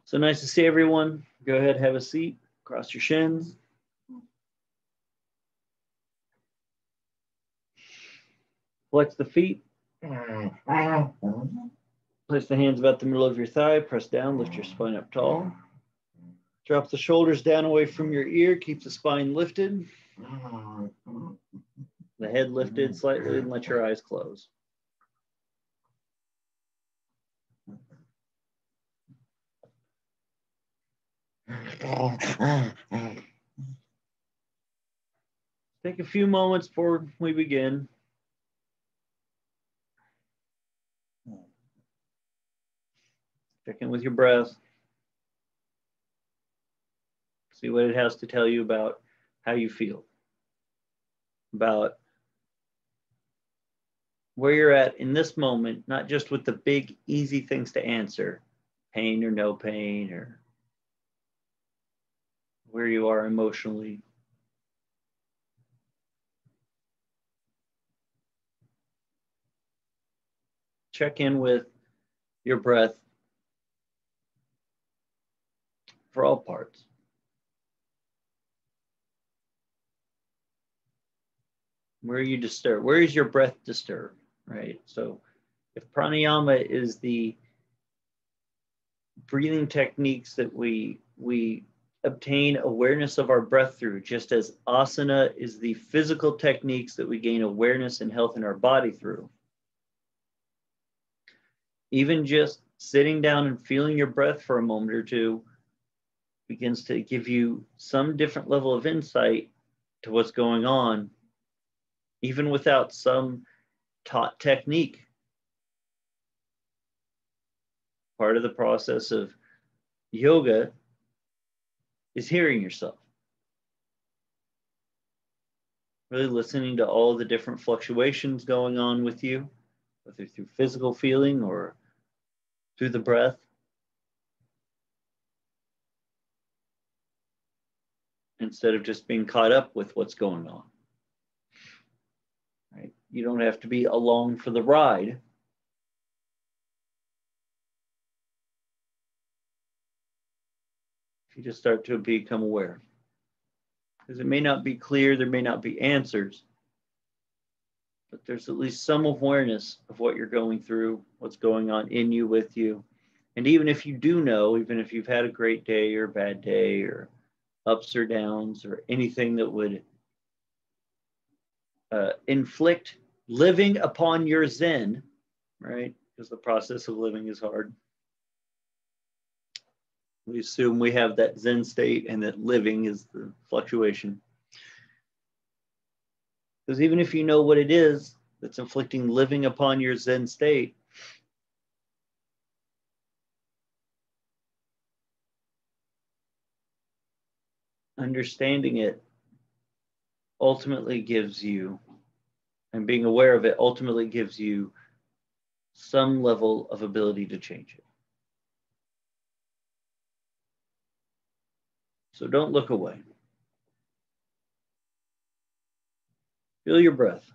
So nice to see everyone. Go ahead, have a seat, cross your shins. Flex the feet. Place the hands about the middle of your thigh, press down, lift your spine up tall. Drop the shoulders down away from your ear, keep the spine lifted. The head lifted slightly and let your eyes close. Take a few moments before we begin. Check in with your breath. See what it has to tell you about how you feel, about where you're at in this moment, not just with the big, easy things to answer, pain or no pain, or where you are emotionally. Check in with your breath for all parts. Where are you disturbed? Where is your breath disturbed, right? So if pranayama is the breathing techniques that we obtain awareness of our breath through, just as asana is the physical techniques that we gain awareness and health in our body through. Even just sitting down and feeling your breath for a moment or two begins to give you some different level of insight to what's going on, even without some taught technique. Part of the process of yoga is hearing yourself. Really listening to all the different fluctuations going on with you, whether through physical feeling or through the breath. Instead of just being caught up with what's going on. Right? You don't have to be along for the ride. If you just start to become aware. Because it may not be clear, there may not be answers, but there's at least some awareness of what you're going through, what's going on in you, with you. And even if you do know, even if you've had a great day or a bad day or ups or downs or anything that would inflict living upon your Zen, right? Because the process of living is hard. We assume we have that Zen state and that living is the fluctuation. Because even if you know what it is that's inflicting living upon your Zen state, understanding it ultimately gives you, and being aware of it ultimately gives you some level of ability to change it. So don't look away. Feel your breath.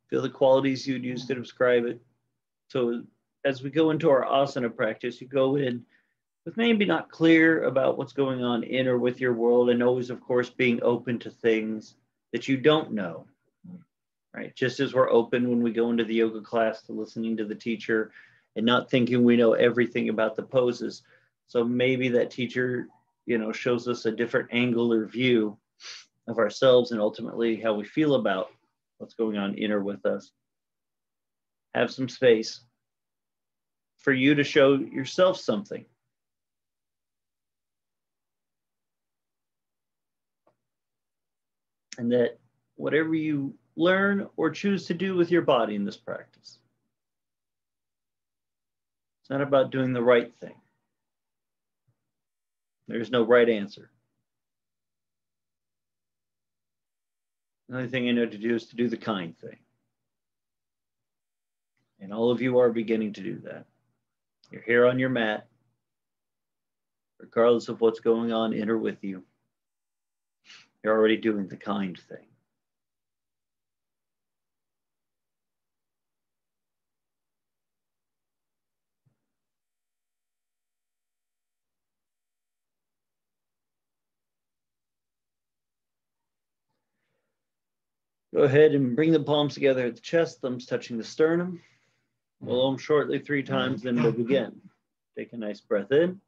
Feel the qualities you'd use to describe it. So as we go into our asana practice, you go in with maybe not clear about what's going on in or with your world, and always, of course, being open to things that you don't know, right? Just as we're open when we go into the yoga class to listening to the teacher and not thinking we know everything about the poses. So maybe that teacher, shows us a different angle or view of ourselves and ultimately how we feel about what's going on in or with us. Have some space for you to show yourself something. And that whatever you learn or choose to do with your body in this practice, it's not about doing the right thing. There's no right answer. The only thing I know to do is to do the kind thing. And all of you are beginning to do that. You're here on your mat, regardless of what's going on in or with you. You're already doing the kind thing. Go ahead and bring the palms together at the chest, thumbs touching the sternum. We'll Om shortly 3 times, then we'll begin. Take a nice breath in.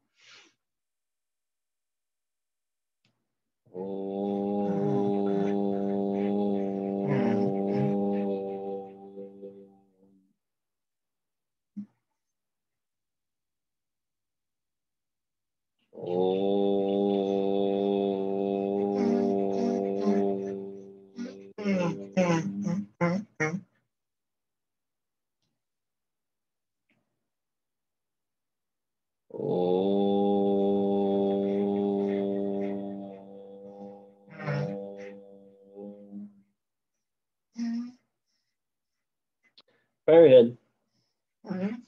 Fire ahead.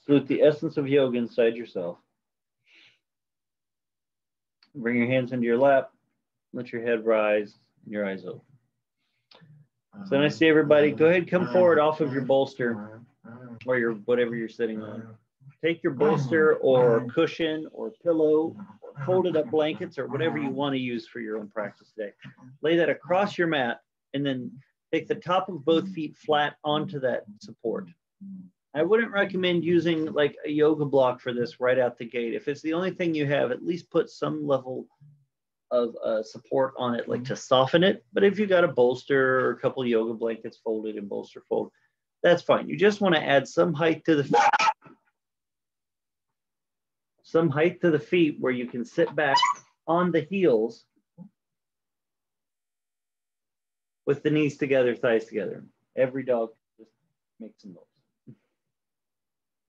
Salute the essence of yoga inside yourself. Bring your hands into your lap. Let your head rise and your eyes open. So then I see everybody, go ahead, come forward off of your bolster or your whatever you're sitting on. Take your bolster or cushion or pillow or folded up blankets or whatever you want to use for your own practice today. Lay that across your mat and then take the top of both feet flat onto that support. I wouldn't recommend using like a yoga block for this right out the gate. If it's the only thing you have, at least put some level of support on it, like to soften it. But if you got a bolster or a couple of yoga blankets folded and bolster fold, that's fine. You just want to add some height to the feet where you can sit back on the heels with the knees together, thighs together. Every dog just makes some noise.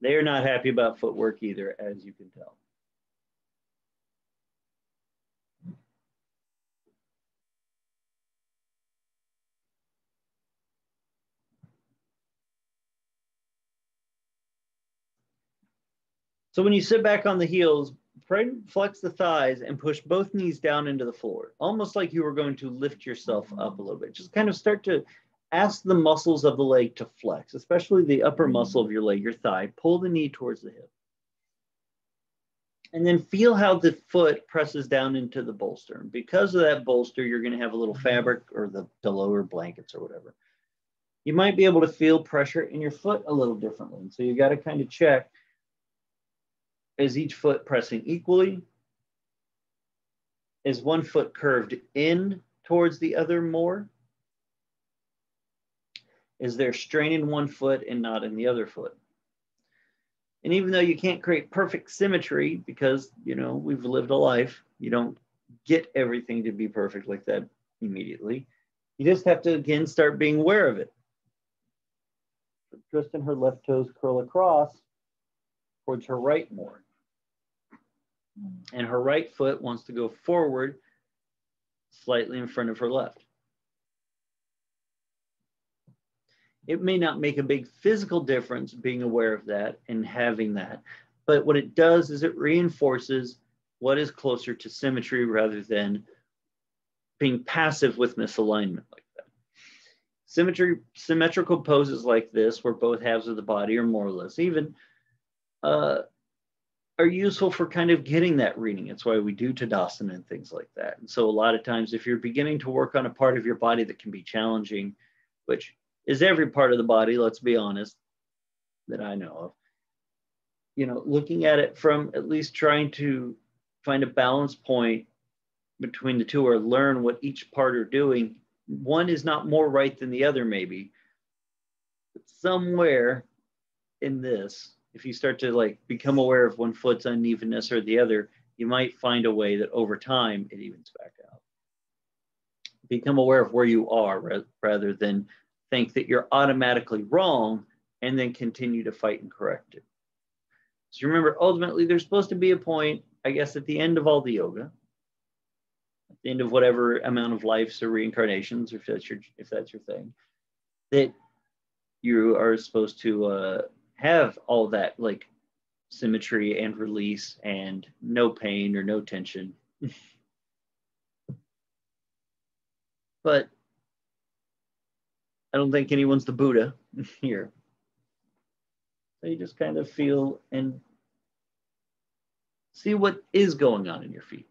They are not happy about footwork either, as you can tell. So when you sit back on the heels, flex the thighs and push both knees down into the floor, almost like you were going to lift yourself up a little bit. Just kind of start to ask the muscles of the leg to flex, especially the upper muscle of your leg, your thigh. Pull the knee towards the hip. And then feel how the foot presses down into the bolster. And because of that bolster, you're going to have a little fabric or the lower blankets or whatever. You might be able to feel pressure in your foot a little differently. And so you got to kind of check, is each foot pressing equally? Is one foot curved in towards the other more? Is there strain in one foot and not in the other foot? And even though you can't create perfect symmetry because, you know, we've lived a life, you don't get everything to be perfect like that immediately. You just have to, again, start being aware of it. Dustin, her left toes curl across towards her right more. And her right foot wants to go forward slightly in front of her left. It may not make a big physical difference being aware of that and having that, but what it does is it reinforces what is closer to symmetry rather than being passive with misalignment like that. Symmetrical poses like this, where both halves of the body are more or less even, are useful for kind of getting that reading. It's why we do Tadasana and things like that. And so a lot of times if you're beginning to work on a part of your body that can be challenging, which is every part of the body, let's be honest, that I know of, you know, looking at it from at least trying to find a balance point between the two or learn what each part are doing. One is not more right than the other maybe, but somewhere in this, if you start to like become aware of one foot's unevenness or the other, you might find a way that over time it evens back out. Become aware of where you are rather than think that you're automatically wrong and then continue to fight and correct it. So remember, ultimately, there's supposed to be a point, I guess, at the end of all the yoga, at the end of whatever amount of lives or reincarnations, if that's your thing, that you are supposed to have all that like symmetry and release and no pain or no tension. But I don't think anyone's the Buddha here. So you just kind of feel and see what is going on in your feet,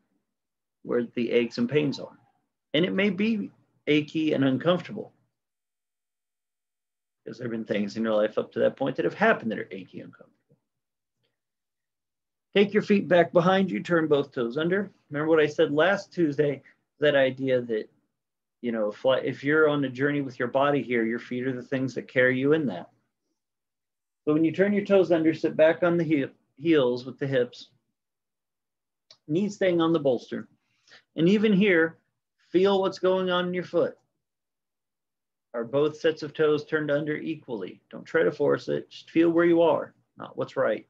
where the aches and pains are. And it may be achy and uncomfortable. because there have been things in your life up to that point that have happened that are achy and uncomfortable. Take your feet back behind you, turn both toes under. Remember what I said last Tuesday, that idea that, you know, if you're on a journey with your body here, your feet are the things that carry you in that. So when you turn your toes under, sit back on the heels with the hips, knees staying on the bolster. And even here, feel what's going on in your foot. Are both sets of toes turned under equally? Don't try to force it. Just feel where you are, not what's right.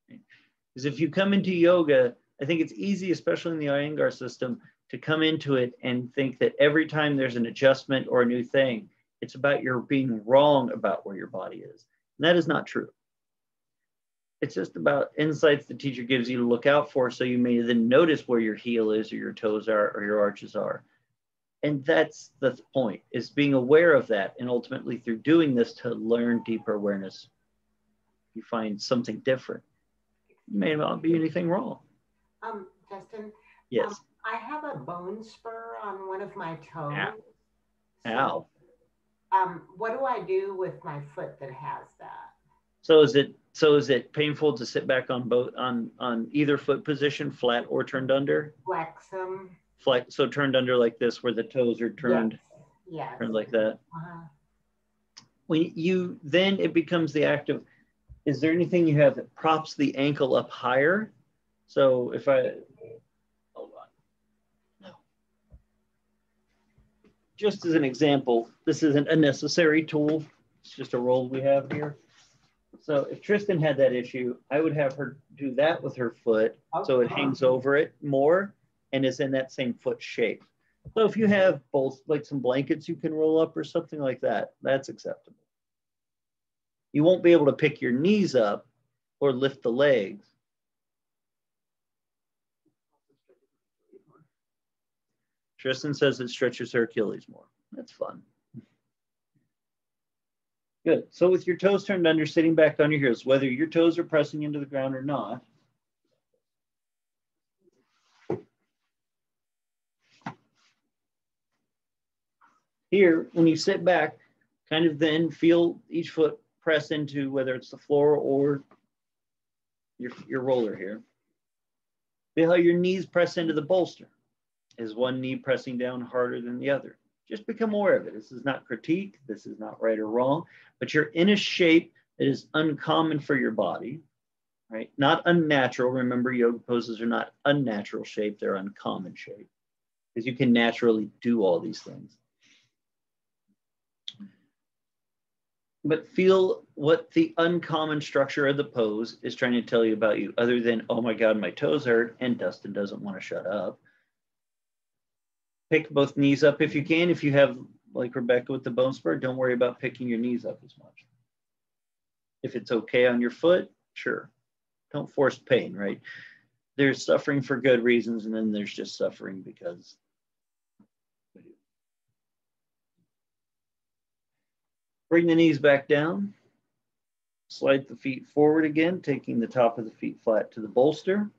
Because if you come into yoga, I think it's easy, especially in the Iyengar system, to come into it and think that every time there's an adjustment or a new thing, it's about your being wrong about where your body is. And that is not true. It's just about insights the teacher gives you to look out for, so you may then notice where your heel is or your toes are or your arches are. And that's the point, is being aware of that. And ultimately through doing this, to learn deeper awareness, you find something different. You may not be anything wrong. Dustin? Yes. I have a bone spur on one of my toes. Ow. So, what do I do with my foot that has that? So is it painful to sit back on both on either foot position, flat or turned under? Flex them. Flex, so turned under like this, where the toes are turned. Yes. Turned like that. When you then, it becomes the act of, is there anything you have that props the ankle up higher? So if I, hold on. No. Just as an example, this isn't a necessary tool. It's just a roll we have here. So if Tristan had that issue, I would have her do that with her foot, so it hangs over it more and is in that same foot shape. So if you have both, like some blankets you can roll up or something like that, that's acceptable. You won't be able to pick your knees up or lift the legs. Tristan says it stretches her Achilles more. That's fun. Good. So with your toes turned under, sitting back on your heels, whether your toes are pressing into the ground or not, here, when you sit back, kind of then feel each foot press into, whether it's the floor or your roller here. Feel how your knees press into the bolster. Is one knee pressing down harder than the other? Just become aware of it. This is not critique. This is not right or wrong, but you're in a shape that is uncommon for your body, right? Not unnatural. Remember, yoga poses are not unnatural shape. They're uncommon shape, because you can naturally do all these things. But feel what the uncommon structure of the pose is trying to tell you about you, other than, oh my God, my toes hurt, and Dustin doesn't want to shut up. Pick both knees up if you can. If you have, like Rebecca with the bone spur, don't worry about picking your knees up as much. If it's okay on your foot, sure. Don't force pain, right? There's suffering for good reasons, and then there's just suffering because. Bring the knees back down. Slide the feet forward again, taking the top of the feet flat to the bolster.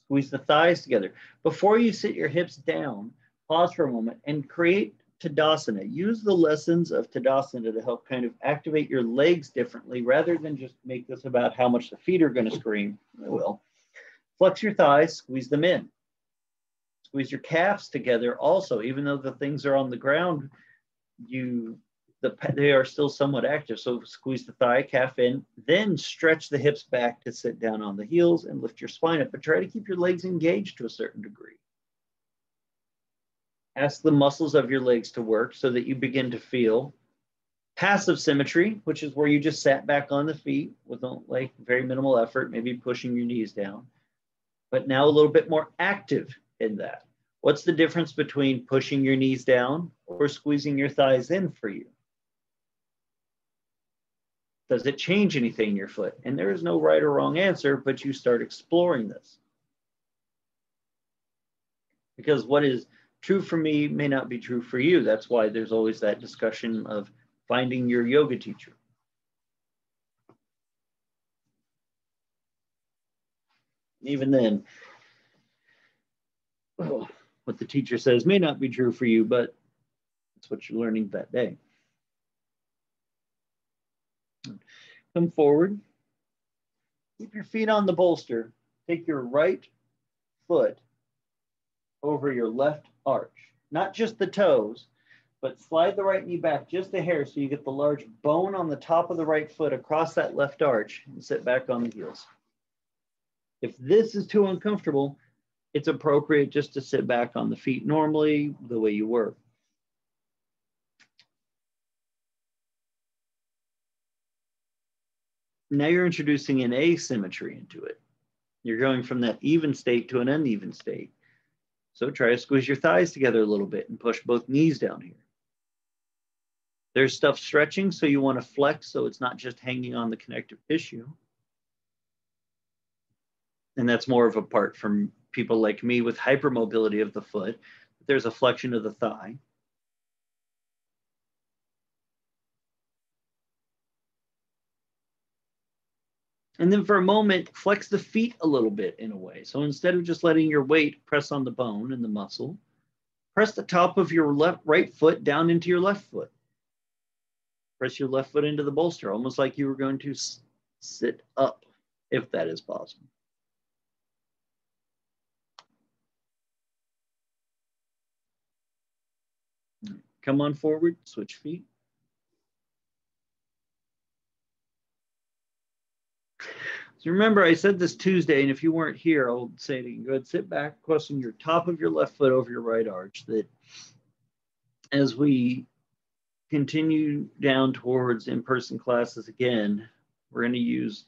Squeeze the thighs together. Before you sit your hips down, pause for a moment and create Tadasana. Use the lessons of Tadasana to help kind of activate your legs differently, rather than just make this about how much the feet are going to scream. It will. Flex your thighs, squeeze them in. Squeeze your calves together also, even though the things are on the ground, they are still somewhat active. So squeeze the thigh, calf in, then stretch the hips back to sit down on the heels and lift your spine up, but try to keep your legs engaged to a certain degree. Ask the muscles of your legs to work so that you begin to feel passive symmetry, which is where you just sat back on the feet with like very minimal effort, maybe pushing your knees down, but now a little bit more active in that. What's the difference between pushing your knees down or squeezing your thighs in for you? Does it change anything in your foot? And there is no right or wrong answer, but you start exploring this. Because what is true for me may not be true for you. That's why there's always that discussion of finding your yoga teacher. Even then, what the teacher says may not be true for you, but it's what you're learning that day. Come forward. Keep your feet on the bolster. Take your right foot over your left arch. Not just the toes, but slide the right knee back just a hair so you get the large bone on the top of the right foot across that left arch and sit back on the heels. If this is too uncomfortable, it's appropriate just to sit back on the feet normally the way you were. Now you're introducing an asymmetry into it. You're going from that even state to an uneven state. So try to squeeze your thighs together a little bit and push both knees down here. There's stuff stretching, so you want to flex so it's not just hanging on the connective tissue. And that's more of a part from people like me with hypermobility of the foot. There's a flexion of the thigh. And then for a moment, flex the feet a little bit in a way. So instead of just letting your weight press on the bone and the muscle, press the top of your right foot down into your left foot. Press your left foot into the bolster, almost like you were going to sit up, if that is possible. Come on forward, switch feet. So remember, I said this Tuesday, and if you weren't here, I'll say it again. Go ahead, sit back, crossing your top of your left foot over your right arch. That as we continue down towards in-person classes again, we're going to use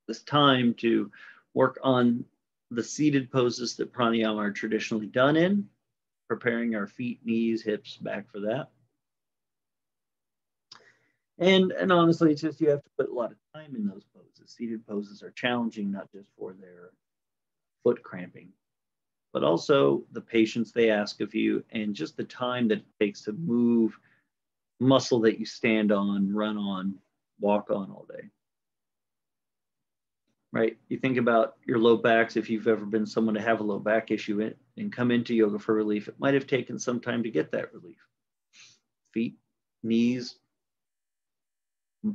this time to work on the seated poses that pranayama are traditionally done in, preparing our feet, knees, hips, back for that. And honestly, it's just you have to put a lot of time in those poses. Seated poses are challenging, not just for their foot cramping, but also the patience they ask of you and just the time that it takes to move muscle that you stand on, run on, walk on all day. Right? You think about your low backs. If you've ever been someone to have a low back issue and come into yoga for relief, it might have taken some time to get that relief. Feet, knees,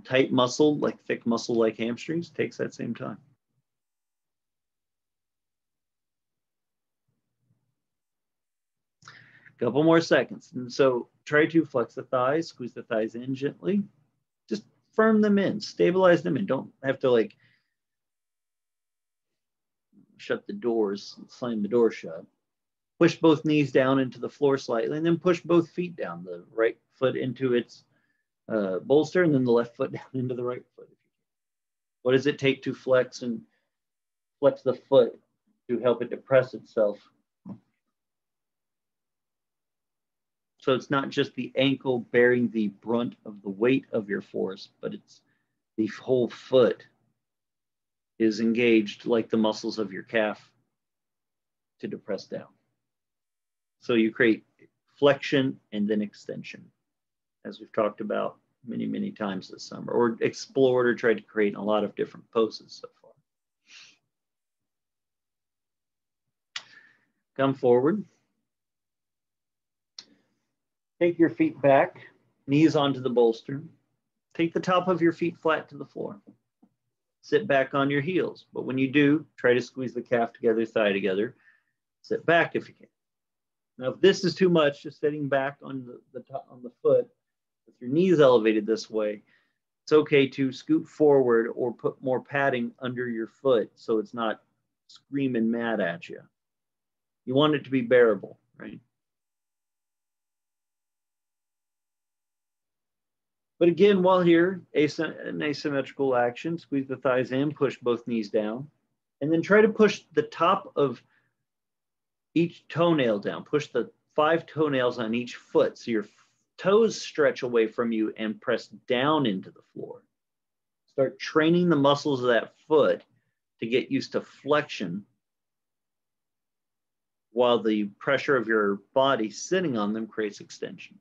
tight muscle, like thick muscle like hamstrings, takes that same time. Couple more seconds. And so try to flex the thighs, squeeze the thighs in gently. Just firm them in, stabilize them in. Don't have to like shut the doors, slam the door shut. Push both knees down into the floor slightly and then push both feet down. The right foot into its bolster and then the left foot down into the right foot. What does it take to flex the foot to help it depress itself? So it's not just the ankle bearing the brunt of the weight of your force, but it's the whole foot is engaged like the muscles of your calf to depress down. So you create flexion and then extension, as we've talked about many, many times this summer, or explored or tried to create in a lot of different poses so far. Come forward. Take your feet back, knees onto the bolster. Take the top of your feet flat to the floor. Sit back on your heels. But when you do, try to squeeze the calf together, thigh together. Sit back if you can. Now, if this is too much, just sitting back on the top on the foot with your knees elevated this way, it's okay to scoot forward or put more padding under your foot so it's not screaming mad at you. You want it to be bearable, right? But again, while here, an asymmetrical action, squeeze the thighs in, push both knees down, and then try to push the top of each toenail down. Push the 5 toenails on each foot so your toes stretch away from you and press down into the floor. Start training the muscles of that foot to get used to flexion while the pressure of your body sitting on them creates extension.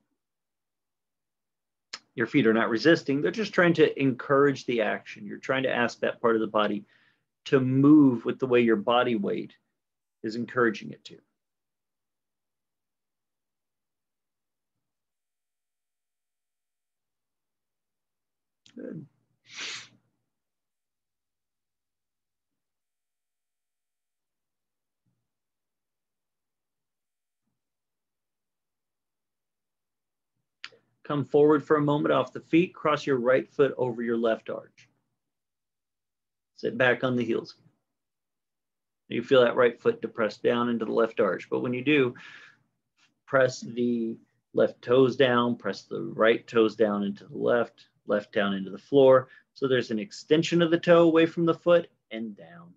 Your feet are not resisting. They're just trying to encourage the action. You're trying to ask that part of the body to move with the way your body weight is encouraging it to. Good. Come forward for a moment off the feet. Cross your right foot over your left arch. Sit back on the heels. You feel that right foot depress down into the left arch. But when you do, press the left toes down, press the right toes down into the left, left down into the floor. So there's an extension of the toe away from the foot and down.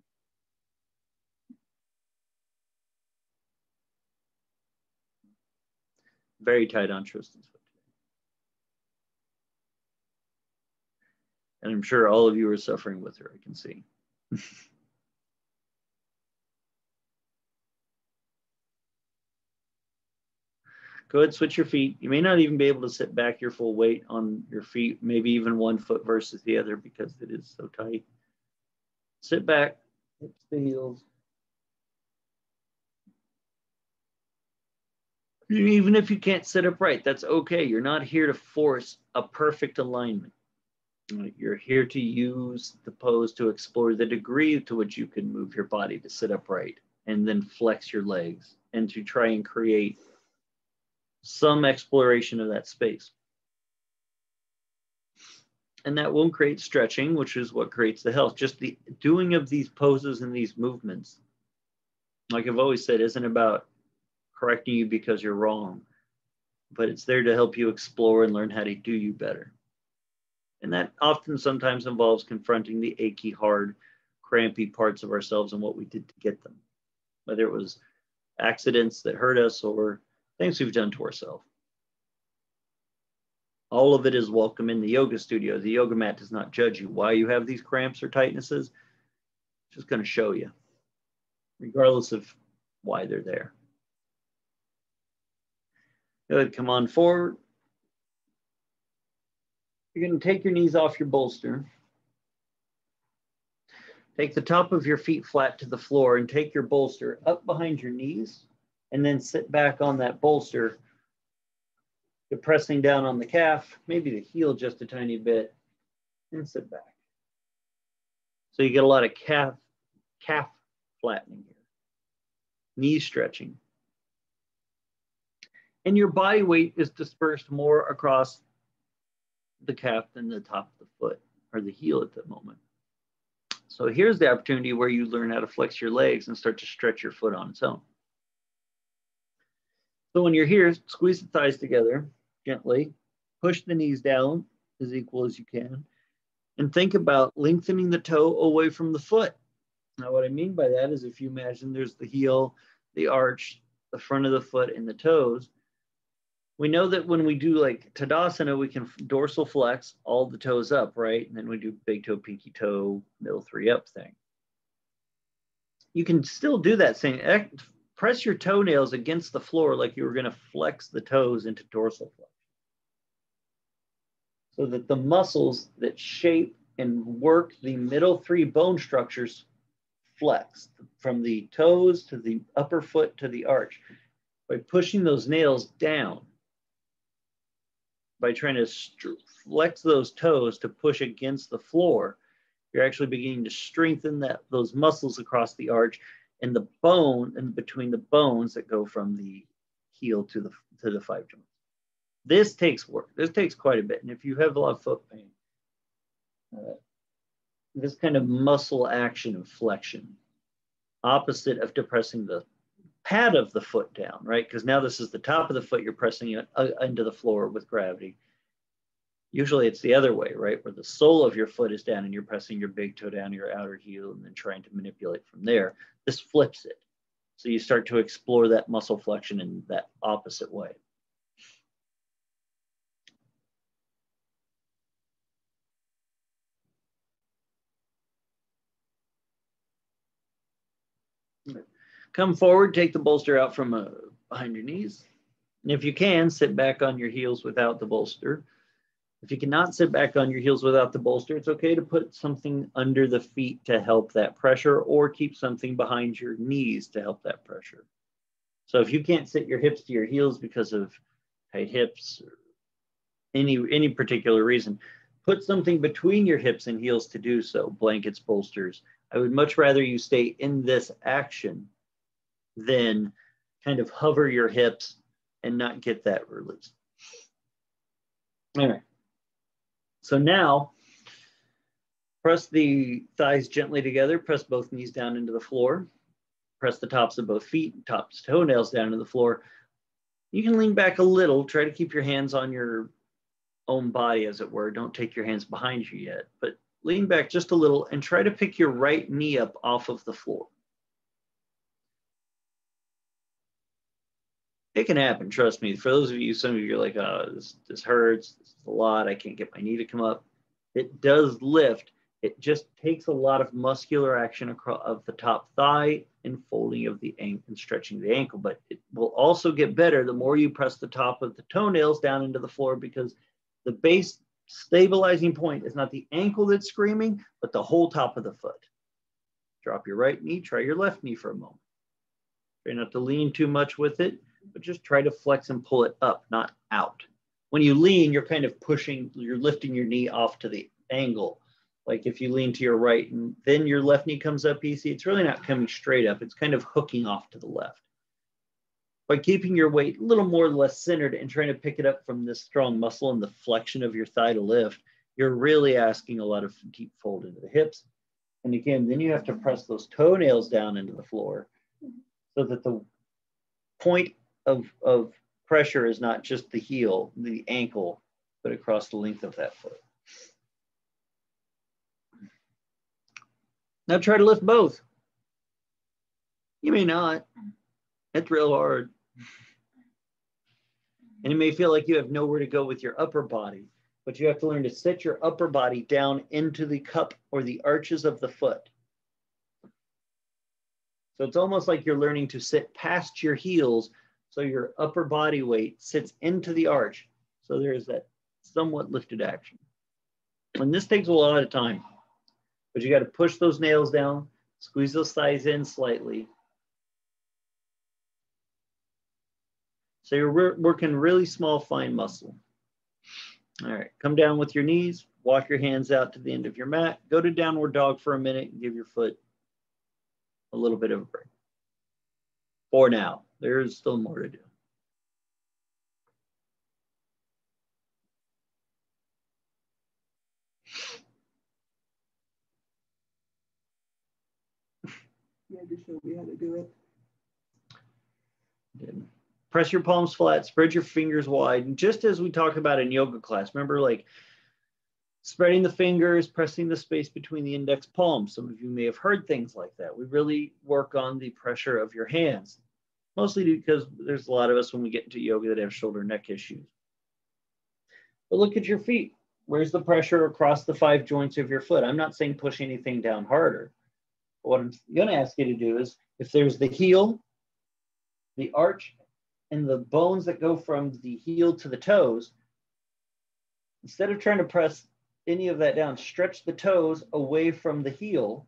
Very tight on Tristan's foot today. And I'm sure all of you are suffering with her, I can see. Go ahead, switch your feet. You may not even be able to sit back your full weight on your feet, maybe even one foot versus the other because it is so tight. Sit back, hips to heels. Even if you can't sit upright, that's okay. You're not here to force a perfect alignment. You're here to use the pose to explore the degree to which you can move your body to sit upright and then flex your legs and to try and create some exploration of that space. And that will create stretching, which is what creates the health. Just the doing of these poses and these movements, like I've always said, isn't about correcting you because you're wrong, but it's there to help you explore and learn how to do you better. And that often sometimes involves confronting the achy, hard, crampy parts of ourselves and what we did to get them, whether it was accidents that hurt us or things we've done to ourselves. All of it is welcome in the yoga studio. The yoga mat does not judge you. Why you have these cramps or tightnesses, it's just going to show you, regardless of why they're there. Good, come on forward. You're going to take your knees off your bolster. Take the top of your feet flat to the floor and take your bolster up behind your knees and then sit back on that bolster, depressing down on the calf, maybe the heel just a tiny bit, and sit back. So you get a lot of calf flattening here, knee stretching. And your body weight is dispersed more across the calf than the top of the foot or the heel at that moment. So here's the opportunity where you learn how to flex your legs and start to stretch your foot on its own. So when you're here, squeeze the thighs together gently, push the knees down as equal as you can, and think about lengthening the toe away from the foot. Now what I mean by that is if you imagine there's the heel, the arch, the front of the foot, and the toes, we know that when we do like Tadasana, we can dorsal flex all the toes up, right? And then we do big toe, pinky toe, middle three up thing. You can still do that same, press your toenails against the floor like you were going to flex the toes into dorsal flex. So that the muscles that shape and work the middle three bone structures flex from the toes to the upper foot to the arch. By pushing those nails down, by trying to flex those toes to push against the floor, you're actually beginning to strengthen those muscles across the arch and the bone and between the bones that go from the heel to the five joints. This takes work. This takes quite a bit. And if you have a lot of foot pain, this kind of muscle action of flexion, opposite of depressing the pad of the foot down, right? Because now this is the top of the foot, you're pressing it into the floor with gravity. Usually it's the other way, right? Where the sole of your foot is down and you're pressing your big toe down your outer heel and then trying to manipulate from there. This flips it. So you start to explore that muscle flexion in that opposite way. Come forward, take the bolster out from behind your knees. And if you can, sit back on your heels without the bolster. If you cannot sit back on your heels without the bolster, it's okay to put something under the feet to help that pressure or keep something behind your knees to help that pressure. So if you can't sit your hips to your heels because of tight hips or any particular reason, put something between your hips and heels to do so, blankets, bolsters. I would much rather you stay in this action than kind of hover your hips and not get that release. All right. So now, press the thighs gently together, press both knees down into the floor, press the tops of both feet, tops toenails down to the floor. You can lean back a little, try to keep your hands on your own body, as it were. Don't take your hands behind you yet, but lean back just a little and try to pick your right knee up off of the floor. It can happen, trust me. For those of you, some of you are like, oh, this hurts, this is a lot, I can't get my knee to come up. It does lift. It just takes a lot of muscular action across of the top thigh and folding of the ankle and stretching the ankle. But it will also get better the more you press the top of the toenails down into the floor, because the base stabilizing point is not the ankle that's screaming, but the whole top of the foot. Drop your right knee, try your left knee for a moment. Try not to lean too much with it, but just try to flex and pull it up, not out. When you lean, you're kind of pushing, you're lifting your knee off to the angle. Like if you lean to your right and then your left knee comes up easy, it's really not coming straight up. It's kind of hooking off to the left. By keeping your weight a little more or less centered and trying to pick it up from this strong muscle and the flexion of your thigh to lift, you're really asking a lot of deep fold into the hips. And again, then you have to press those toenails down into the floor so that the point of pressure is not just the heel, the ankle, but across the length of that foot. Now try to lift both. You may not. It's real hard. And it may feel like you have nowhere to go with your upper body, but you have to learn to sit your upper body down into the cup or the arches of the foot. So it's almost like you're learning to sit past your heels so your upper body weight sits into the arch. So there's that somewhat lifted action. And this takes a lot of time, but you got to push those nails down, squeeze those thighs in slightly. So you're working really small, fine muscle. All right, come down with your knees, walk your hands out to the end of your mat, go to downward dog for a minute and give your foot a little bit of a break. For now, there's still more to do. Yeah, just show me how to do it. Good. Press your palms flat, spread your fingers wide. And just as we talked about in yoga class, remember like spreading the fingers, pressing the space between the index palms. Some of you may have heard things like that. We really work on the pressure of your hands, mostly because there's a lot of us when we get into yoga that have shoulder neck issues. But look at your feet. Where's the pressure across the 5 joints of your foot? I'm not saying push anything down harder. But what I'm going to ask you to do is if there's the heel, the arch, and the bones that go from the heel to the toes, instead of trying to press any of that down, stretch the toes away from the heel,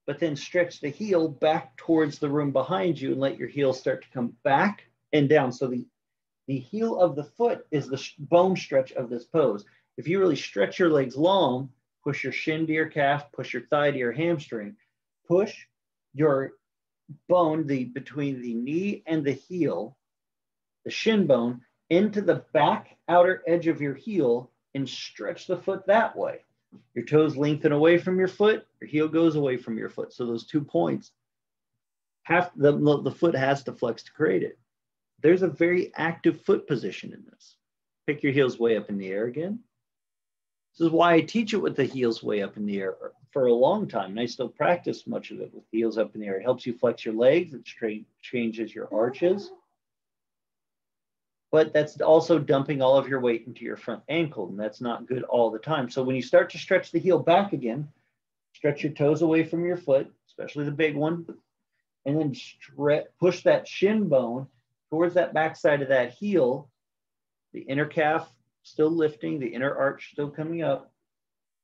but then stretch the heel back towards the room behind you and let your heel start to come back and down. So the heel of the foot is the bone stretch of this pose. If you really stretch your legs long, push your shin to your calf, push your thigh to your hamstring, push your bone between the knee and the heel, the shin bone, into the back outer edge of your heel and stretch the foot that way. Your toes lengthen away from your foot, your heel goes away from your foot. So those 2 points, the foot has to flex to create it. There's a very active foot position in this. Pick your heels way up in the air again. This is why I teach it with the heels way up in the air for a long time. And I still practice much of it with heels up in the air. It helps you flex your legs. It changes your arches. But that's also dumping all of your weight into your front ankle, and that's not good all the time. So when you start to stretch the heel back again, stretch your toes away from your foot, especially the big one, and then push that shin bone towards that backside of that heel, the inner calf still lifting, the inner arch still coming up,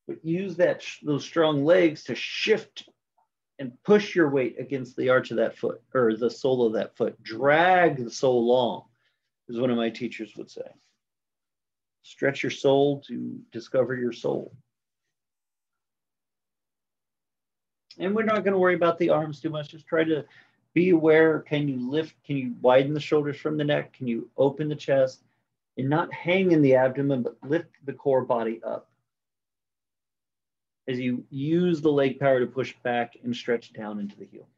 but use those strong legs to shift and push your weight against the arch of that foot, or the sole of that foot. Drag the sole long, as one of my teachers would say. Stretch your soul to discover your soul. And we're not going to worry about the arms too much. Just try to be aware. Can you lift? Can you widen the shoulders from the neck? Can you open the chest? and not hang in the abdomen, but lift the core body up as you use the leg power to push back and stretch down into the heel.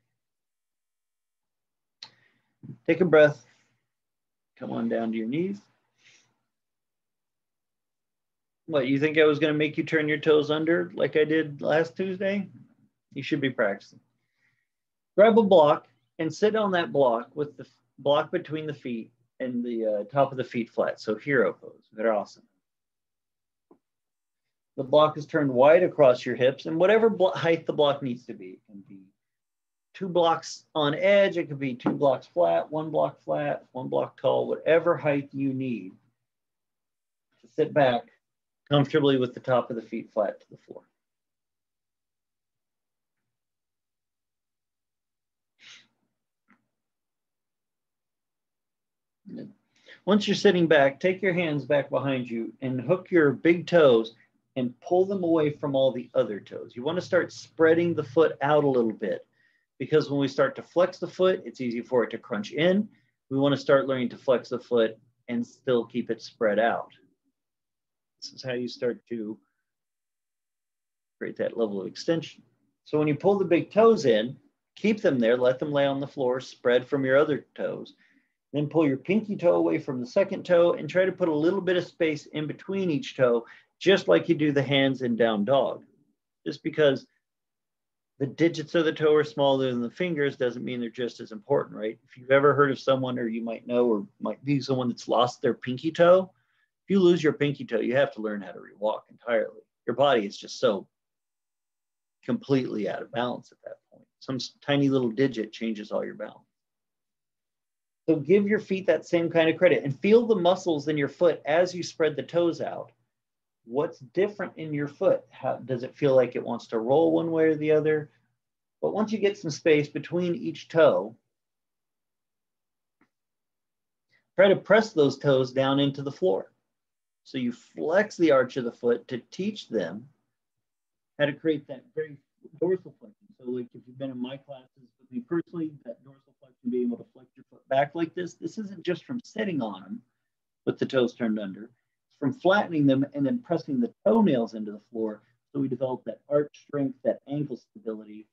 Take a breath. Come on down to your knees. What, you think I was going to make you turn your toes under like I did last Tuesday? You should be practicing. Grab a block and sit on that block with the block between the feet and the top of the feet flat. So hero pose, Virasana. The block is turned wide across your hips, and whatever height the block needs to be. It can be 2 blocks on edge, it could be 2 blocks flat, 1 block flat, 1 block tall, whatever height you need to sit back comfortably with the top of the feet flat to the floor. Once you're sitting back, take your hands back behind you and hook your big toes and pull them away from all the other toes. You want to start spreading the foot out a little bit, because when we start to flex the foot, it's easy for it to crunch in. We want to start learning to flex the foot and still keep it spread out. This is how you start to create that level of extension. So when you pull the big toes in, keep them there, let them lay on the floor, spread from your other toes. Then pull your pinky toe away from the second toe and try to put a little bit of space in between each toe, just like you do the hands in down dog. Just because the digits of the toe are smaller than the fingers doesn't mean they're just as important, right? If you've ever heard of someone, or you might know, or might be someone that's lost their pinky toe, if you lose your pinky toe, you have to learn how to rewalk entirely. Your body is just so completely out of balance at that point. Some tiny little digit changes all your balance. So give your feet that same kind of credit and feel the muscles in your foot as you spread the toes out. What's different in your foot? How does it feel like it wants to roll one way or the other? But once you get some space between each toe, try to press those toes down into the floor. So you flex the arch of the foot to teach them how to create that very dorsal flexion. So like if you've been in my classes with me personally, that dorsal flexion, being able to flex your foot back like this isn't just from sitting on them with the toes turned under. It's from flattening them and then pressing the toenails into the floor. So we develop that arch strength, that ankle stability,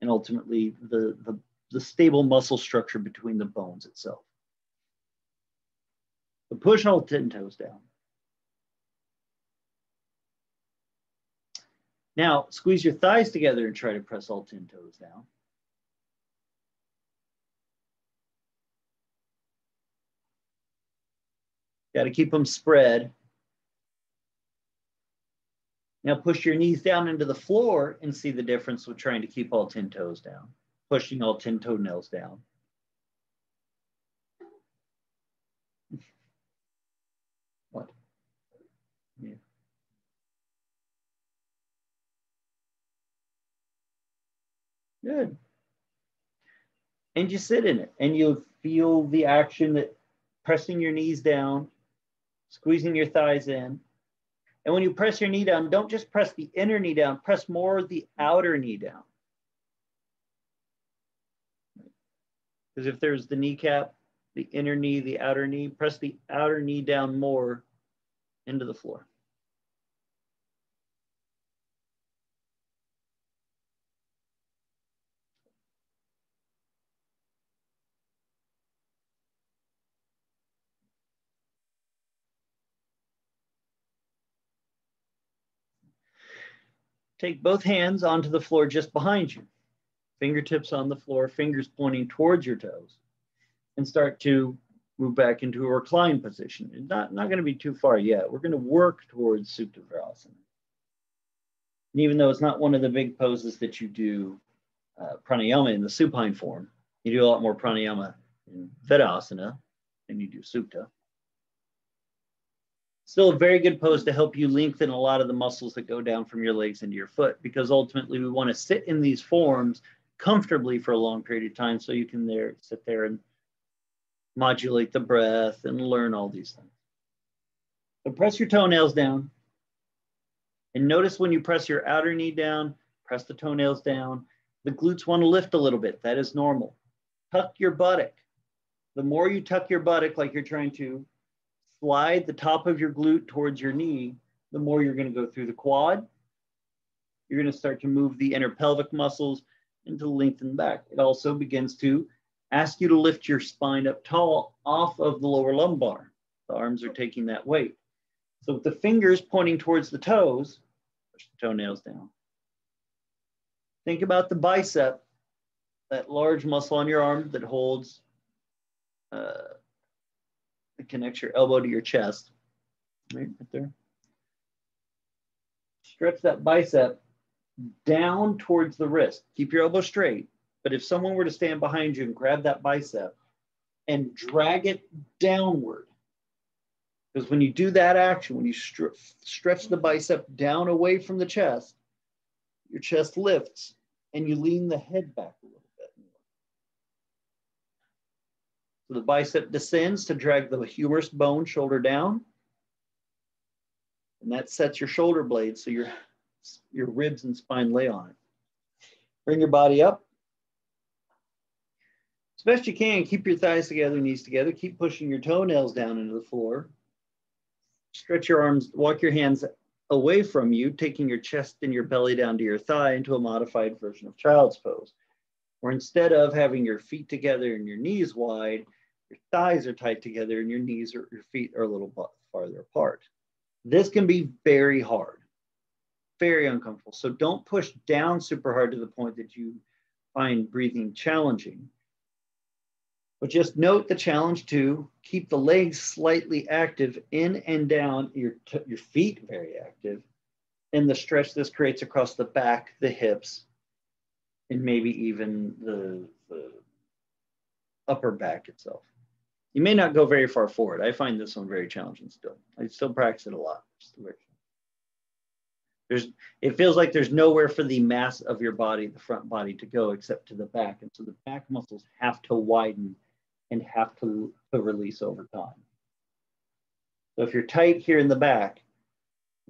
and ultimately the stable muscle structure between the bones itself. So push all 10 toes down. Now, squeeze your thighs together and try to press all 10 toes down. Got to keep them spread. Now push your knees down into the floor and see the difference with trying to keep all 10 toes down, pushing all 10 toenails down. What? Yeah. Good. And you sit in it and you feel the action that pressing your knees down, squeezing your thighs in. And when you press your knee down, don't just press the inner knee down, press more the outer knee down. Because if there's the kneecap, the inner knee, the outer knee, press the outer knee down more into the floor. Take both hands onto the floor just behind you. Fingertips on the floor, fingers pointing towards your toes. And start to move back into a reclined position. It's not going to be too far yet. We're going to work towards Supta Virasana. And even though it's not one of the big poses that you do pranayama in the supine form, you do a lot more pranayama in Vedasana than you do Supta. Still a very good pose to help you lengthen a lot of the muscles that go down from your legs into your foot, because ultimately we want to sit in these forms comfortably for a long period of time so you can sit there and modulate the breath and learn all these things. So press your toenails down. And notice when you press your outer knee down, press the toenails down. The glutes want to lift a little bit. That is normal. Tuck your buttock. The more you tuck your buttock like you're trying to slide the top of your glute towards your knee, the more you're going to go through the quad. You're going to start to move the inner pelvic muscles into lengthen back. It also begins to ask you to lift your spine up tall off of the lower lumbar. The arms are taking that weight. So with the fingers pointing towards the toes, push the toenails down. Think about the bicep, that large muscle on your arm that holds, that connects your elbow to your chest, right there. Stretch that bicep down towards the wrist. Keep your elbow straight, but if someone were to stand behind you and grab that bicep and drag it downward, because when you do that action, when you stretch the bicep down away from the chest, your chest lifts and you lean the head back a little bit more. So the bicep descends to drag the humerus bone shoulder down. And that sets your shoulder blades so your ribs and spine lay on it. Bring your body up. As best you can, keep your thighs together, knees together. Keep pushing your toenails down into the floor. Stretch your arms, walk your hands away from you, taking your chest and your belly down to your thigh into a modified version of child's pose, where instead of having your feet together and your knees wide, your thighs are tight together and your knees or your feet are a little farther apart. This can be very hard, very uncomfortable. So don't push down super hard to the point that you find breathing challenging. But just note the challenge to keep the legs slightly active in and down, your feet very active, and the stretch this creates across the back, the hips, and maybe even the upper back itself. You may not go very far forward. I find this one very challenging still. I still practice it a lot. It feels like there's nowhere for the mass of your body, the front body, to go except to the back. And so the back muscles have to widen and have to release over time. So if you're tight here in the back,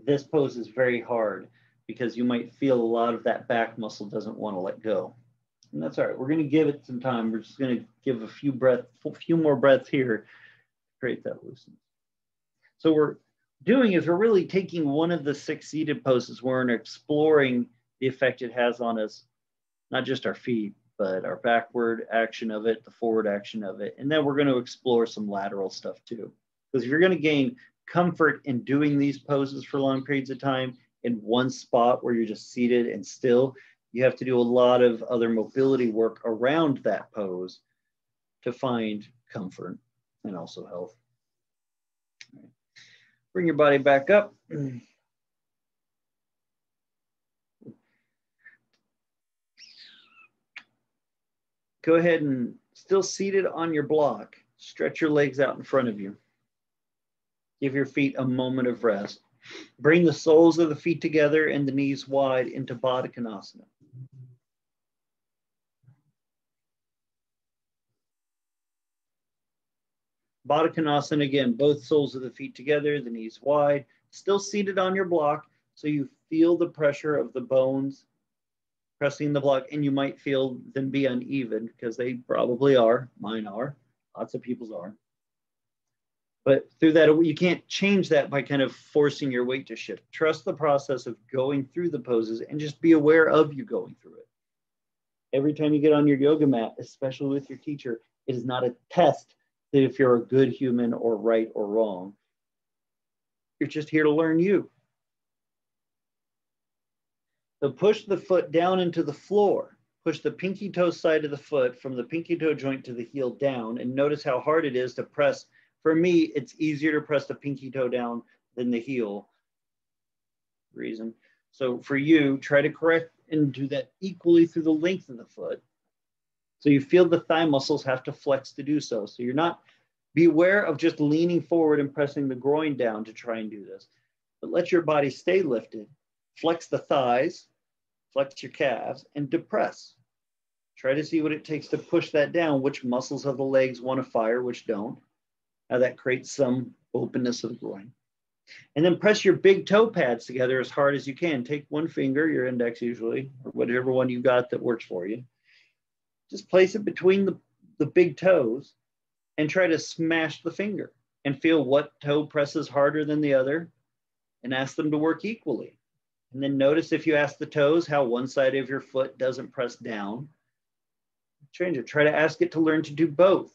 this pose is very hard because you might feel a lot of that back muscle doesn't want to let go. And that's all right. We're going to give it some time. We're just going to give a few more breaths here to create that looseness. So we're really taking one of the 6 seated poses where we're exploring the effect it has on us, not just our feet, but our backward action of it, the forward action of it. And then we're going to explore some lateral stuff too. Because if you're going to gain comfort in doing these poses for long periods of time in one spot where you're just seated and still, you have to do a lot of other mobility work around that pose to find comfort and also health. Right. Bring your body back up. Go ahead and still seated on your block, stretch your legs out in front of you. Give your feet a moment of rest. Bring the soles of the feet together and the knees wide into Baddha Konasana. Baddha Konasana, again, both soles of the feet together, the knees wide, still seated on your block, so you feel the pressure of the bones pressing the block, and you might feel them be uneven because they probably are. Mine are. Lots of people's are. But through that, you can't change that by kind of forcing your weight to shift. Trust the process of going through the poses and just be aware of you going through it. Every time you get on your yoga mat, especially with your teacher, it is not a test that if you're a good human or right or wrong. You're just here to learn you. So push the foot down into the floor. Push the pinky toe side of the foot from the pinky toe joint to the heel down, and notice how hard it is to press. For me, it's easier to press the pinky toe down than the heel. Reason. So for you, try to correct and do that equally through the length of the foot. So you feel the thigh muscles have to flex to do so. So you're not, beware of just leaning forward and pressing the groin down to try and do this. But let your body stay lifted. Flex the thighs, flex your calves, and depress. Try to see what it takes to push that down, which muscles of the legs want to fire, which don't. Now that creates some openness of the groin. And then press your big toe pads together as hard as you can. Take one finger, your index usually, or whatever one you got that works for you. Just place it between the big toes and try to smash the finger. and feel what toe presses harder than the other and ask them to work equally. And then notice if you ask the toes how one side of your foot doesn't press down. Change it. Try to ask it to learn to do both.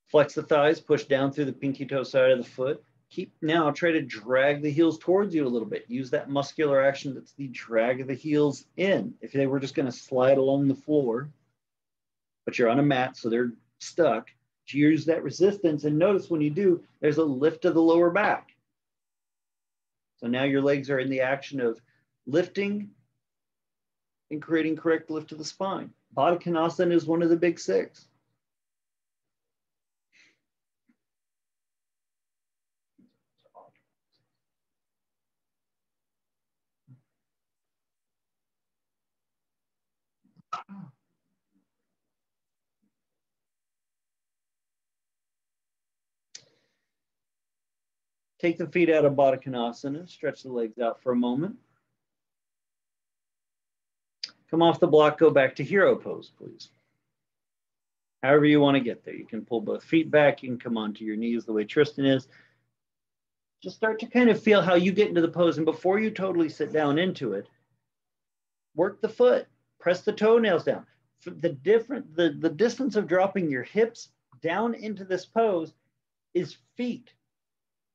Flex the thighs, push down through the pinky toe side of the foot. Now try to drag the heels towards you a little bit. Use that muscular action that's the drag of the heels in. If they were just going to slide along the floor, but you're on a mat, so they're stuck, use that resistance, and notice when you do, there's a lift of the lower back. So now your legs are in the action of lifting and creating correct lift of the spine. Baddha Konasana is one of the big six. Take the feet out of Baddha Konasana, stretch the legs out for a moment. Come off the block, go back to hero pose, please. However you want to get there. You can pull both feet back, you can come onto your knees the way Tristan is. Just start to kind of feel how you get into the pose, and before you totally sit down into it, work the foot, press the toenails down. The distance of dropping your hips down into this pose is feet.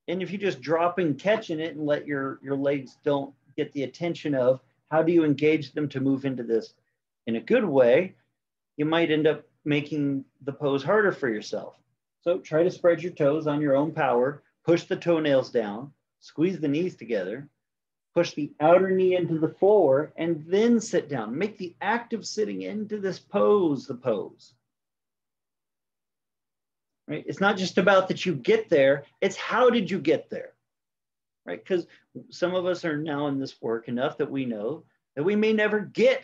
And if you just drop and catch in it and let your legs don't get the attention of, how do you engage them to move into this in a good way, you might end up making the pose harder for yourself. So try to spread your toes on your own power, push the toenails down, squeeze the knees together, push the outer knee into the floor, and then sit down. Make the act of sitting into this pose the pose. Right? It's not just about that you get there, it's how did you get there, right? Because some of us are now in this work enough that we know that we may never get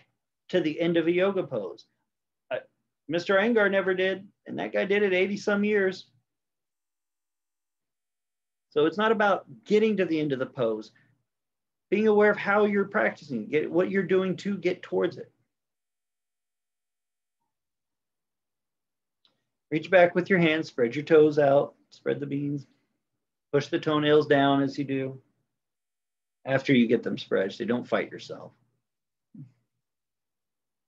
to the end of a yoga pose. Mr. Angar never did, and that guy did it 80 some years. So it's not about getting to the end of the pose, being aware of how you're practicing, what you're doing to get towards it. Reach back with your hands, spread your toes out, spread the beans, push the toenails down as you do. After you get them spread, so don't fight yourself.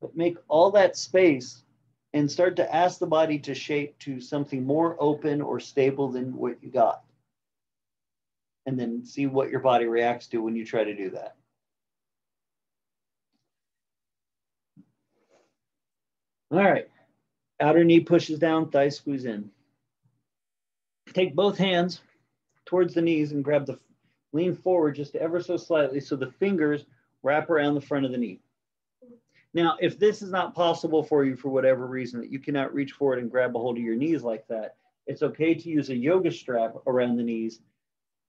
But make all that space and start to ask the body to shape to something more open or stable than what you got. And then see what your body reacts to when you try to do that. All right. Outer knee pushes down, thighs squeeze in. Take both hands towards the knees and lean forward just ever so slightly so the fingers wrap around the front of the knee. Now, if this is not possible for you for whatever reason, that you cannot reach forward and grab a hold of your knees like that, it's okay to use a yoga strap around the knees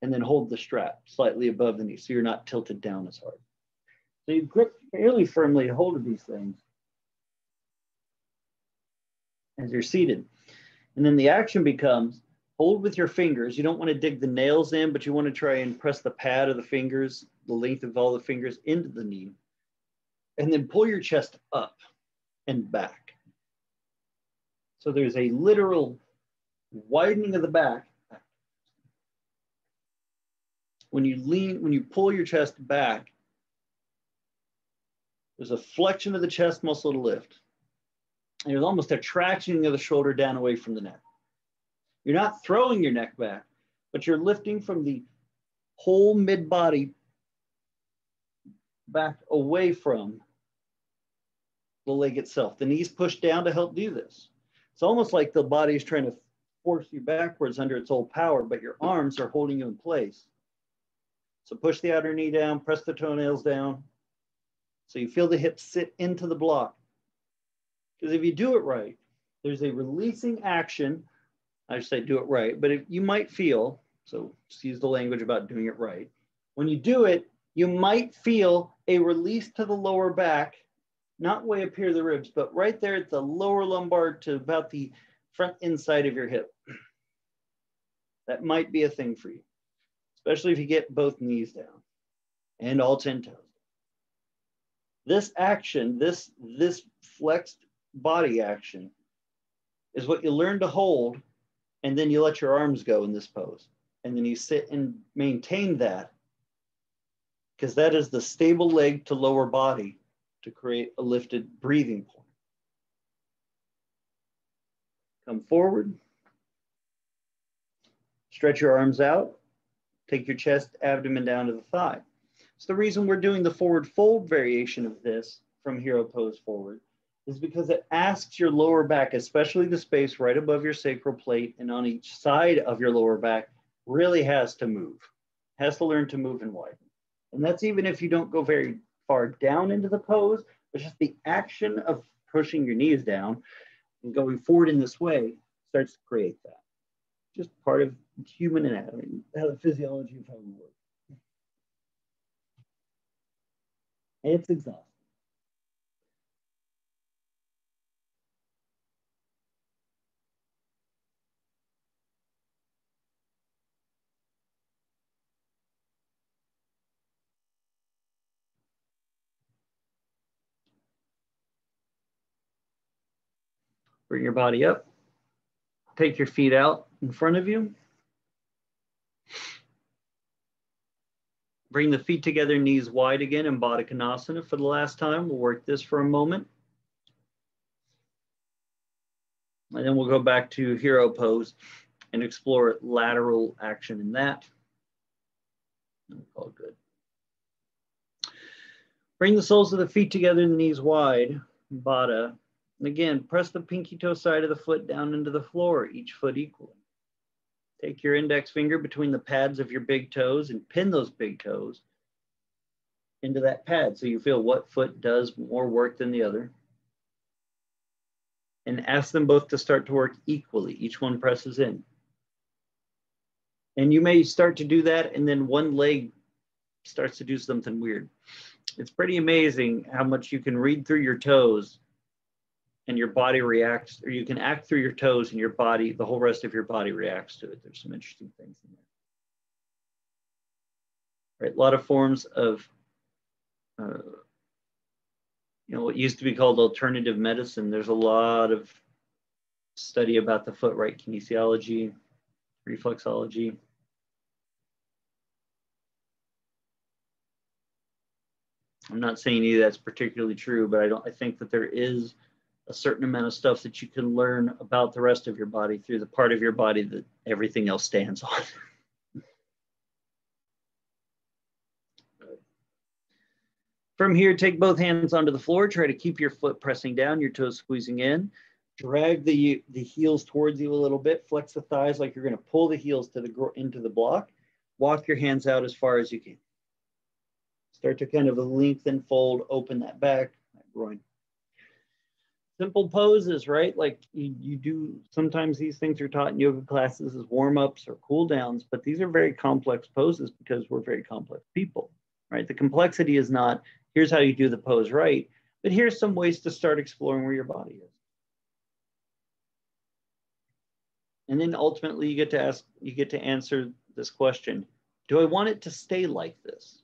and then hold the strap slightly above the knee so you're not tilted down as hard. So you grip fairly firmly a hold of these things as you're seated. And then the action becomes hold with your fingers. You don't want to dig the nails in, but you want to try and press the pad of the fingers, the length of all the fingers into the knee. And then pull your chest up and back. So there's a literal widening of the back. When you pull your chest back, there's a flexion of the chest muscle to lift. And there's almost a traction of the shoulder down away from the neck. You're not throwing your neck back, but you're lifting from the whole mid-body back away from the leg itself. The knees push down to help do this. It's almost like the body is trying to force you backwards under its old power, but your arms are holding you in place. So push the outer knee down, press the toenails down. So you feel the hips sit into the block. Because if you do it right, there's a releasing action. I should say do it right, but if you might feel, so just use the language about doing it right. When you do it, you might feel a release to the lower back, not way up here the ribs, but right there at the lower lumbar to about the front inside of your hip. That might be a thing for you, especially if you get both knees down. and all 10 toes. This action, this flexed body action is what you learn to hold, and then you let your arms go in this pose. And then you sit and maintain that, because that is the stable leg to lower body to create a lifted breathing point. Come forward, stretch your arms out, take your chest, abdomen down to the thigh. So the reason we're doing the forward fold variation of this from hero pose forward is because it asks your lower back, especially the space right above your sacral plate and on each side of your lower back, really has to move, has to learn to move and widen. And that's even if you don't go very far down into the pose, but just the action of pushing your knees down and going forward in this way starts to create that. Just part of human anatomy, how the physiology of how we work. It's exhausting. Bring your body up. Take your feet out in front of you. Bring the feet together, knees wide again in Baddha Konasana for the last time. We'll work this for a moment. And then we'll go back to hero pose and explore lateral action in that. All good. Bring the soles of the feet together, the knees wide, Baddha. And again, press the pinky toe side of the foot down into the floor, each foot equally. Take your index finger between the pads of your big toes and pin those big toes into that pad so you feel what foot does more work than the other. And ask them both to start to work equally. Each one presses in. And you may start to do that, and then one leg starts to do something weird. It's pretty amazing how much you can read through your toes and your body reacts, or you can act through your toes and your body, the whole rest of your body reacts to it. There's some interesting things in there. Right, a lot of forms of, what used to be called alternative medicine. There's a lot of study about the foot, right? Kinesiology, reflexology. I'm not saying any of that's particularly true, but I think that there is a certain amount of stuff that you can learn about the rest of your body through the part of your body that everything else stands on. From here, take both hands onto the floor. Try to keep your foot pressing down, your toes squeezing in. Drag the heels towards you a little bit. Flex the thighs like you're going to pull the heels into the block. Walk your hands out as far as you can. Start to kind of lengthen, fold, open that back, that groin. Simple poses, right? Like you do, sometimes these things are taught in yoga classes as warm-ups or cool downs, but these are very complex poses because we're very complex people, right? The complexity is not, here's how you do the pose right, but here's some ways to start exploring where your body is. And then ultimately you get to answer this question, do I want it to stay like this?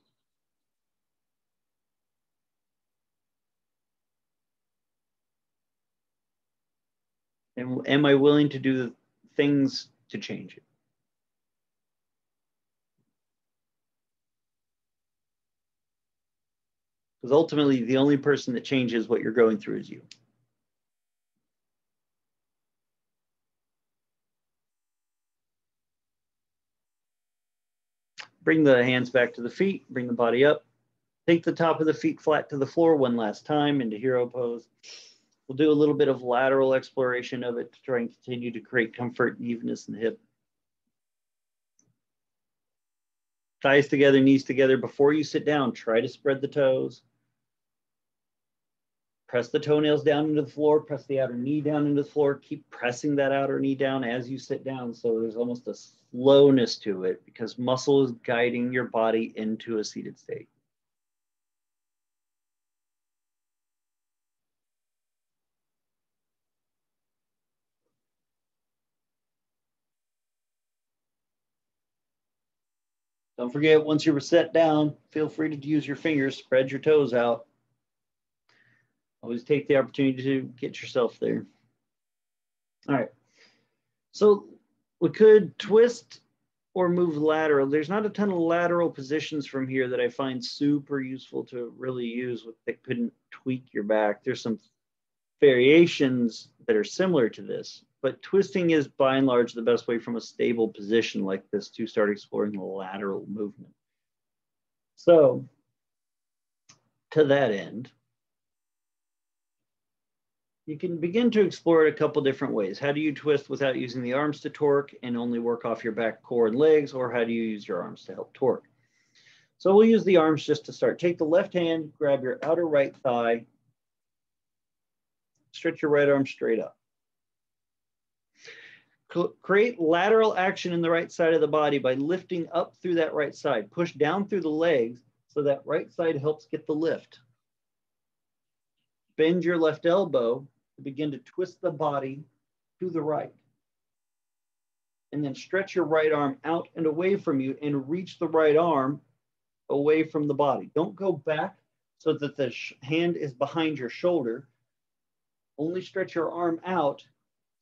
And am I willing to do the things to change it? Because ultimately, the only person that changes what you're going through is you. Bring the hands back to the feet, bring the body up. Take the top of the feet flat to the floor one last time into hero pose. We'll do a little bit of lateral exploration of it to try and continue to create comfort and evenness in the hip. Thighs together, knees together. Before you sit down, try to spread the toes. Press the toenails down into the floor, press the outer knee down into the floor. Keep pressing that outer knee down as you sit down. So there's almost a slowness to it because muscle is guiding your body into a seated state. Don't forget, once you're set down, feel free to use your fingers, spread your toes out. Always take the opportunity to get yourself there. All right. So we could twist or move lateral. There's not a ton of lateral positions from here that I find super useful to really use that couldn't tweak your back. There's some variations that are similar to this, but twisting is by and large the best way from a stable position like this to start exploring the lateral movement. So to that end, you can begin to explore it a couple different ways. How do you twist without using the arms to torque and only work off your back, core, and legs, or how do you use your arms to help torque? So we'll use the arms just to start. Take the left hand, grab your outer right thigh, stretch your right arm straight up. Create lateral action in the right side of the body by lifting up through that right side. Push down through the legs so that right side helps get the lift. Bend your left elbow to begin to twist the body to the right. And then stretch your right arm out and away from you and reach the right arm away from the body. Don't go back so that the hand is behind your shoulder. Only stretch your arm out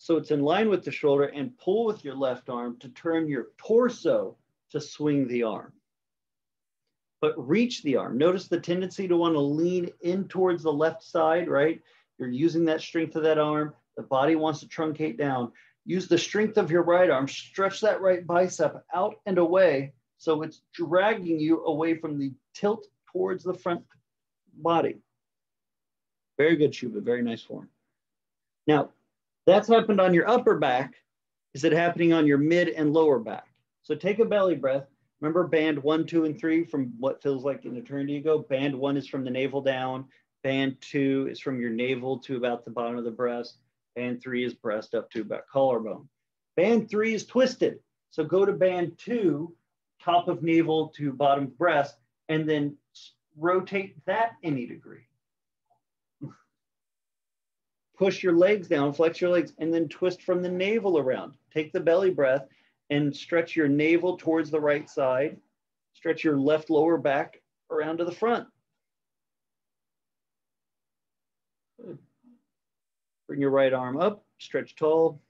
so it's in line with the shoulder and pull with your left arm to turn your torso to swing the arm. But reach the arm. Notice the tendency to want to lean in towards the left side, right? You're using that strength of that arm. The body wants to truncate down. Use the strength of your right arm. Stretch that right bicep out and away so it's dragging you away from the tilt towards the front body. Very good, Shubha. Very nice form. Now, that's happened on your upper back. Is it happening on your mid and lower back? So take a belly breath. Remember band 1, 2, and 3 from what feels like an eternity ago? Band 1 is from the navel down. Band 2 is from your navel to about the bottom of the breast. Band 3 is breast up to about collarbone. Band 3 is twisted. So go to band 2, top of navel to bottom of breast, and then rotate that any degree. Push your legs down, flex your legs, and then twist from the navel around. Take the belly breath and stretch your navel towards the right side. Stretch your left lower back around to the front. Good. Bring your right arm up, stretch tall.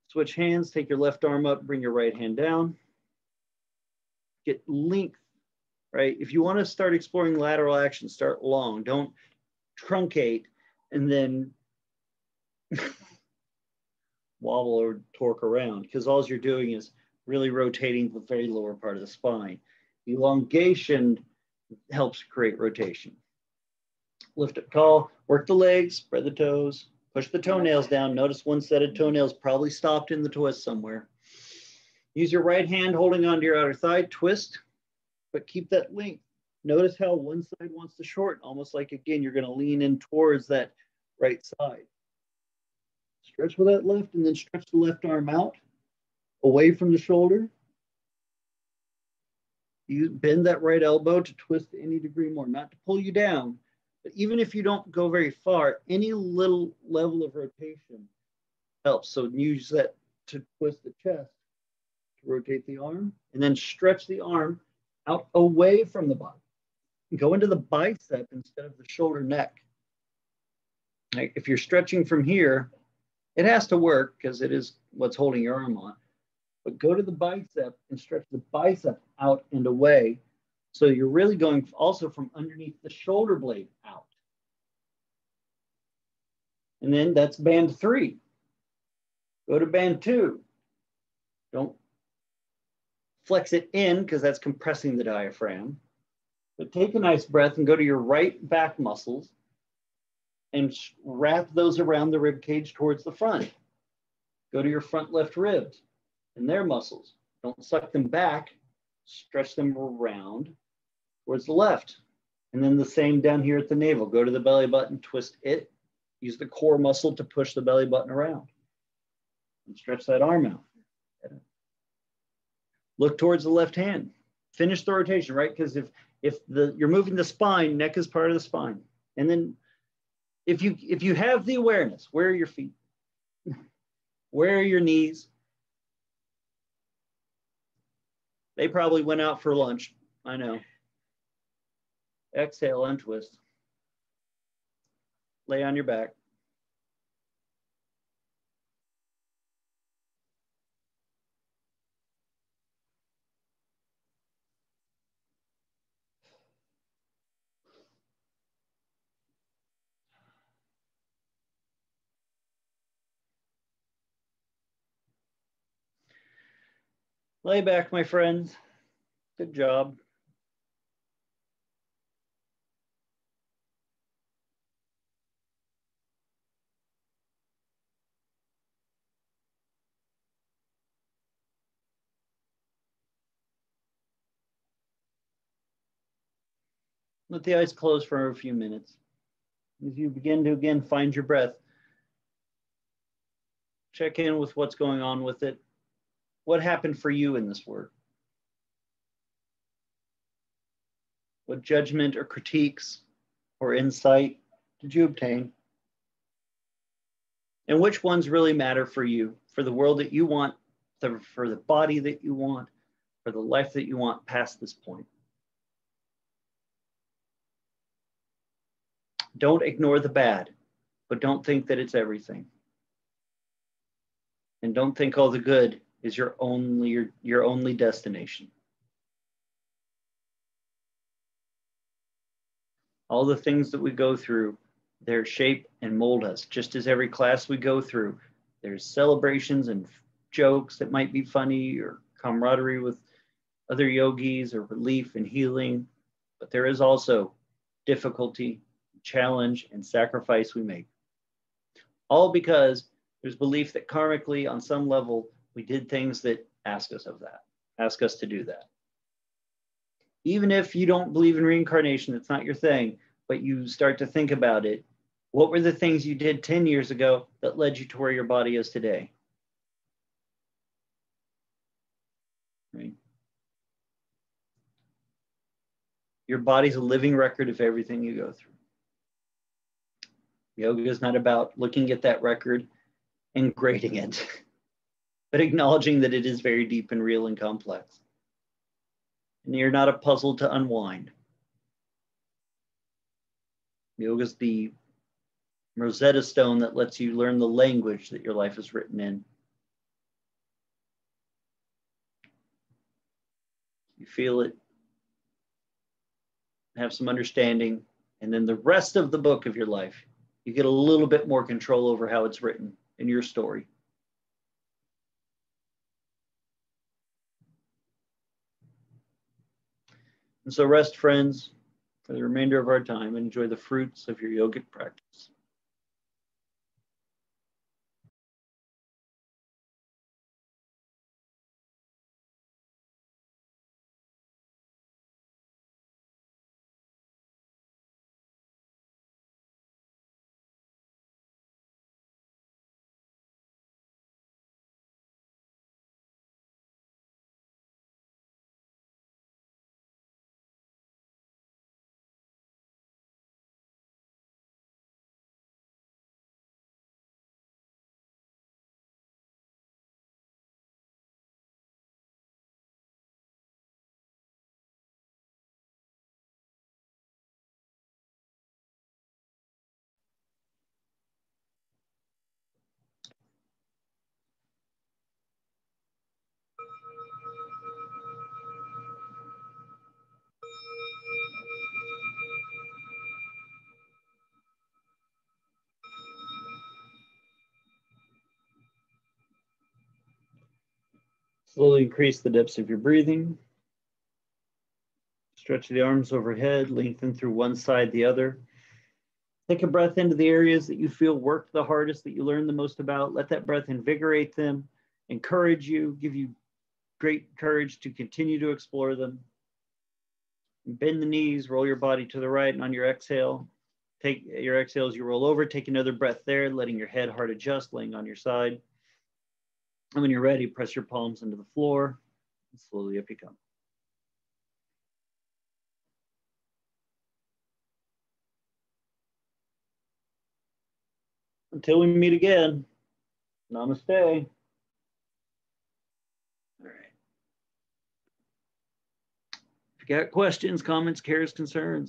Switch hands, take your left arm up, bring your right hand down. Get length, right? If you want to start exploring lateral action, start long. Don't truncate and then wobble or torque around, because all you're doing is really rotating the very lower part of the spine. Elongation helps create rotation. Lift up tall, work the legs, spread the toes, push the toenails down. Notice one set of toenails probably stopped in the twist somewhere. Use your right hand holding onto your outer thigh, twist, but keep that length. Notice how one side wants to shorten, almost like, again, you're going to lean in towards that right side. Stretch with that left and then stretch the left arm out, away from the shoulder. You bend that right elbow to twist any degree more, not to pull you down, but even if you don't go very far, any little level of rotation helps. So use that to twist the chest, to rotate the arm, and then stretch the arm out away from the body. Go into the bicep instead of the shoulder neck. Like if you're stretching from here, it has to work because it is what's holding your arm on. But go to the bicep and stretch the bicep out and away. So you're really going also from underneath the shoulder blade out. And then that's band 3. Go to band 2. Don't flex it in because that's compressing the diaphragm. But take a nice breath and go to your right back muscles and wrap those around the rib cage towards the front. Go to your front left ribs and their muscles. Don't suck them back, stretch them around towards the left. And then the same down here at the navel. Go to the belly button, twist it. Use the core muscle to push the belly button around. And stretch that arm out. Look towards the left hand. Finish the rotation, right? Because if you're moving the spine, neck is part of the spine. And then if you have the awareness, where are your feet? Where are your knees? They probably went out for lunch. I know. Exhale, untwist. Lay on your back. Lay back, my friends. Good job. Let the eyes close for a few minutes. As you begin to again find your breath, check in with what's going on with it. What happened for you in this work? What judgment or critiques or insight did you obtain? And which ones really matter for you, for the world that you want, for the body that you want, for the life that you want past this point? Don't ignore the bad, but don't think that it's everything. And don't think all the good is your only destination. All the things that we go through, they shape and mold us, just as every class we go through. There's celebrations and jokes that might be funny, or camaraderie with other yogis, or relief and healing. But there is also difficulty, challenge, and sacrifice we make. All because there's belief that karmically, on some level, we did things that ask us to do that. Even if you don't believe in reincarnation, it's not your thing, but you start to think about it. What were the things you did 10 years ago that led you to where your body is today? Right? Your body's a living record of everything you go through. Yoga is not about looking at that record and grading it, but acknowledging that it is very deep and real and complex. And you're not a puzzle to unwind. Yoga is the Rosetta Stone that lets you learn the language that your life is written in. You feel it, have some understanding, and then the rest of the book of your life, you get a little bit more control over how it's written in your story. And so rest, friends, for the remainder of our time, and enjoy the fruits of your yogic practice. Slowly increase the depths of your breathing. Stretch the arms overhead, lengthen through one side, the other. Take a breath into the areas that you feel work the hardest, that you learn the most about. Let that breath invigorate them, encourage you, give you great courage to continue to explore them. Bend the knees, roll your body to the right, and on your exhale, take your exhale as you roll over, take another breath there, letting your head, heart adjust, laying on your side. And when you're ready, press your palms into the floor, and slowly up you come. Until we meet again, namaste. All right. Got questions, comments, cares, concerns?